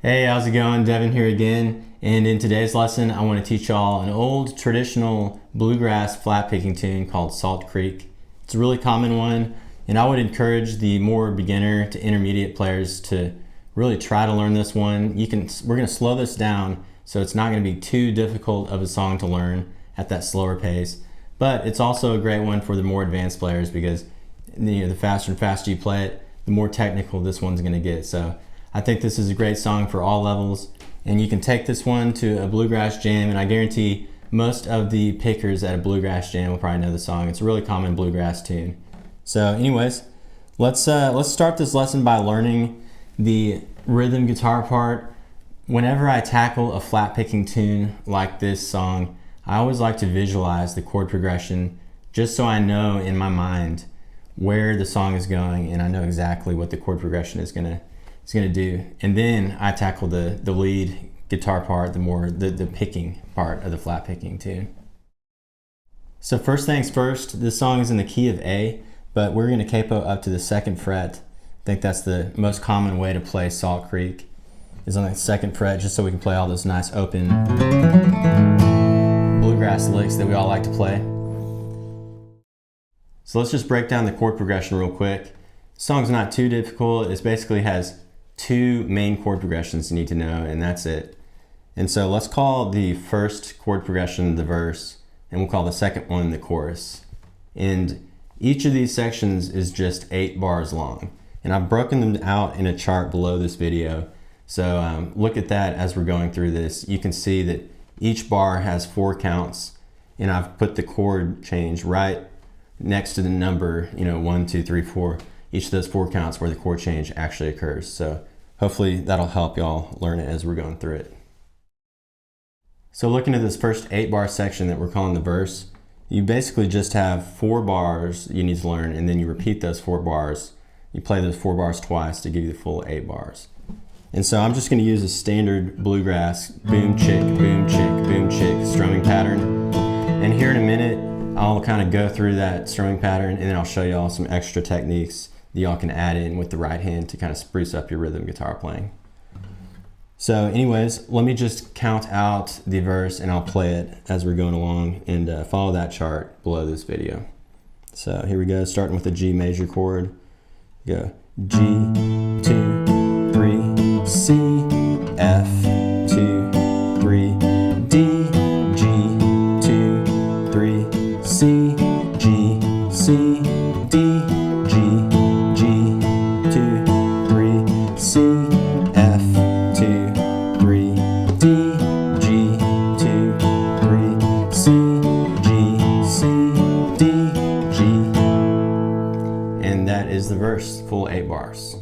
Hey, how's it going? Devin here again, and in today's lesson I want to teach y'all an old traditional bluegrass flat picking tune called Salt Creek. It's a really common one, and I would encourage the more beginner to intermediate players to really try to learn this one. We're going to slow this down so it's not going to be too difficult of a song to learn at that slower pace, but it's also a great one for the more advanced players because the faster and faster you play it, the more technical this one's going to get. So I think this is a great song for all levels, and you can take this one to a bluegrass jam, and I guarantee most of the pickers at a bluegrass jam will probably know the song. It's a really common bluegrass tune. So anyways, let's start this lesson by learning the rhythm guitar part. Whenever I tackle a flat picking tune like this song, I always like to visualize the chord progression just so I know in my mind where the song is going and I know exactly what the chord progression is going to do. And then I tackle the lead guitar part, the picking part of the flat picking tune. So first things first, this song is in the key of A, but we're going to capo up to the 2nd fret. I think that's the most common way to play Salt Creek, is on the 2nd fret, just so we can play all those nice open bluegrass licks that we all like to play. So let's just break down the chord progression real quick. The song's not too difficult. It basically has 2 main chord progressions you need to know, and that's it. And so let's call the first chord progression the verse, and we'll call the second one the chorus. And each of these sections is just 8 bars long, and I've broken them out in a chart below this video. So look at that as we're going through this. You can see that each bar has 4 counts, and I've put the chord change right next to the number, 1, 2, 3, 4. Each of those 4 counts where the chord change actually occurs. So hopefully that'll help y'all learn it as we're going through it. So looking at this first 8-bar section that we're calling the verse, you basically just have 4 bars you need to learn, and then you repeat those 4 bars. You play those 4 bars twice to give you the full 8 bars. And so I'm just going to use a standard bluegrass boom chick, boom chick, boom chick strumming pattern. And here in a minute, I'll kind of go through that strumming pattern, and then I'll show y'all some extra techniques that y'all can add in with the right hand to kind of spruce up your rhythm guitar playing. So anyways, let me just count out the verse and I'll play it as we're going along, and follow that chart below this video. So here we go, starting with the G major chord. Go G, 2, 3, C, F, 2, 3, D, G, 2, 3, C, G, C, D, G, G, 2, 3, C, F, 2, 3, D, G, 2, 3, C, G, C, D, G. And that is the verse, full 8 bars.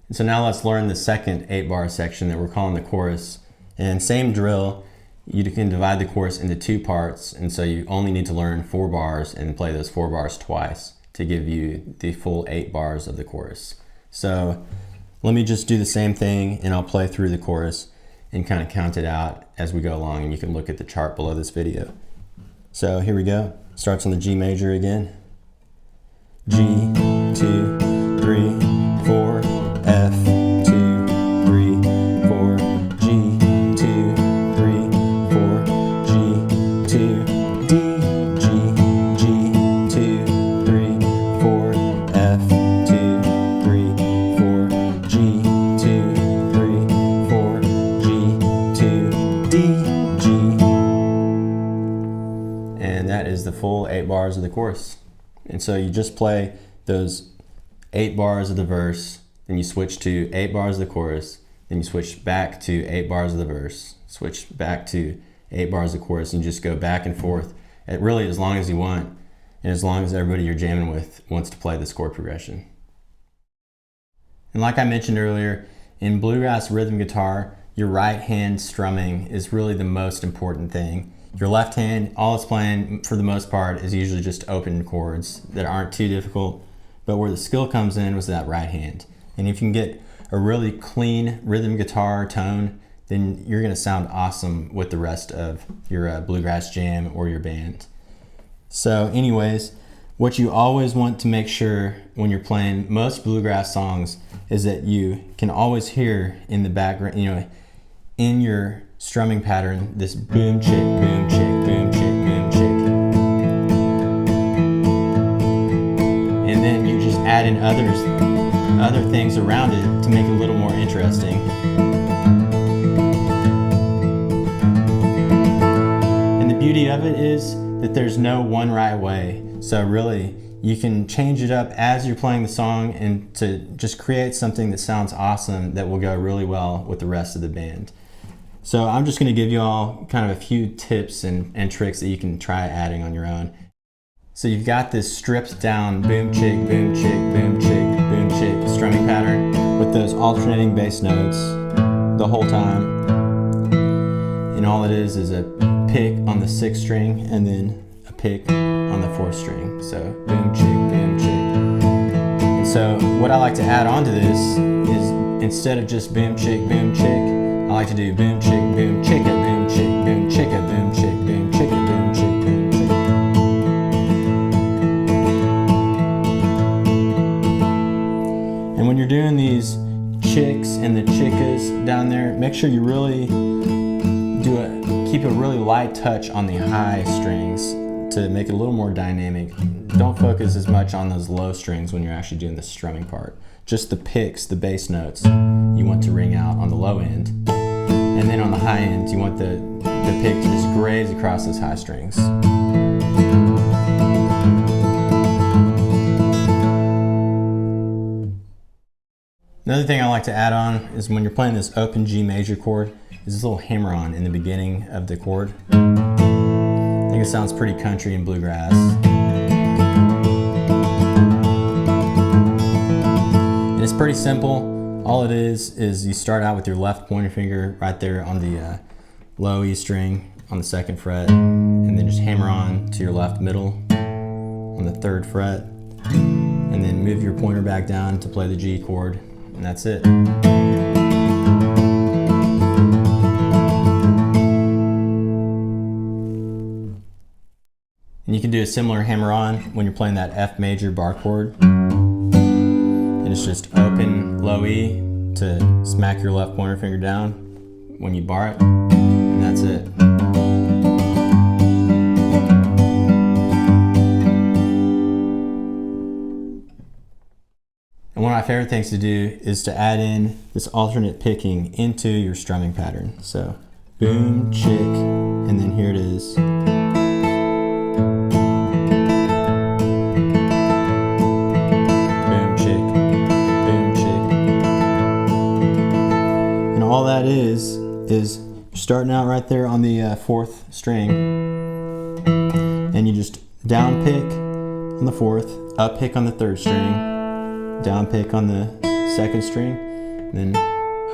And so now let's learn the second 8-bar section that we're calling the chorus. And same drill, you can divide the chorus into 2 parts, and so you only need to learn 4 bars and play those 4 bars twice to give you the full 8 bars of the chorus. So let me just do the same thing, and I'll play through the chorus and kind of count it out as we go along, and you can look at the chart below this video. So here we go. Starts on the G major again. G, 2, 3, 4, F, 2, 3, 4, G, 2, 3, 4, G, 2, D, G, G, 2, 3, 4, F, 2, 3, 4, G, 2, 3, 4, G, 2, D, G. And that is the full 8 bars of the chorus. And so you just play those 8 bars of the verse, then you switch to 8 bars of the chorus, then you switch back to 8 bars of the verse, switch back to 8 bars of the chorus, and you just go back and forth really as long as you want, and as long as everybody you're jamming with wants to play this chord progression. And like I mentioned earlier, in bluegrass rhythm guitar, your right hand strumming is really the most important thing. Your left hand, all it's playing for the most part is usually just open chords that aren't too difficult, but where the skill comes in was that right hand. And if you can get a really clean rhythm guitar tone, then you're going to sound awesome with the rest of your bluegrass jam or your band. So anyways, what you always want to make sure when you're playing most bluegrass songs is that you can always hear in the background, in your strumming pattern, this boom chick, boom chick, boom chick, boom chick. And then you just add in other things around it to make it a little more interesting. And the beauty of it is that there's no one right way. So really, you can change it up as you're playing the song and to just create something that sounds awesome that will go really well with the rest of the band. So I'm just going to give you all kind of a few tips and tricks that you can try adding on your own. So you've got this stripped down boom chick, boom chick, boom chick, boom chick strumming pattern with those alternating bass notes the whole time. And all it is a pick on the 6th string and then a pick on the 4th string. So boom chick, boom chick. And so what I like to add on to this is instead of just boom chick, boom chick, I like to do boom chick, boom chicka, boom chick, boom chicka, boom chick, boom chicka, boom chick, boom chick. And when you're doing these chicks and the chickas down there, make sure you really keep a really light touch on the high strings to make it a little more dynamic. Don't focus as much on those low strings when you're actually doing the strumming part. Just the picks, the bass notes, you want to ring out on the low end. And then on the high end, you want the pick to just graze across those high strings. Another thing I like to add on is when you're playing this open G major chord, is this little hammer-on in the beginning of the chord. I think it sounds pretty country and bluegrass. And it's pretty simple. All it is you start out with your left pointer finger right there on the low E string on the 2nd fret, and then just hammer on to your left middle on the 3rd fret, and then move your pointer back down to play the G chord, and that's it. And you can do a similar hammer-on when you're playing that F major bar chord. And it's just open low E to smack your left pointer finger down when you bar it, and that's it. And one of my favorite things to do is to add in this alternate picking into your strumming pattern. So boom, chick, and then here it is. All that is you're starting out right there on the 4th string, and you just down pick on the 4th, up pick on the 3rd string, down pick on the 2nd string, and then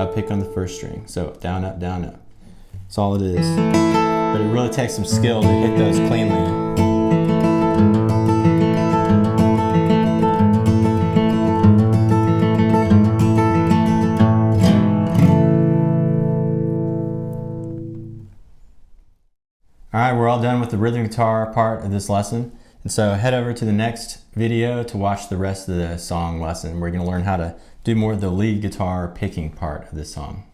up pick on the 1st string. So down, up, down, up. That's all it is. But it really takes some skill to hit those cleanly. Alright, we're all done with the rhythm guitar part of this lesson. And so head over to the next video to watch the rest of the song lesson. We're going to learn how to do more of the lead guitar picking part of this song.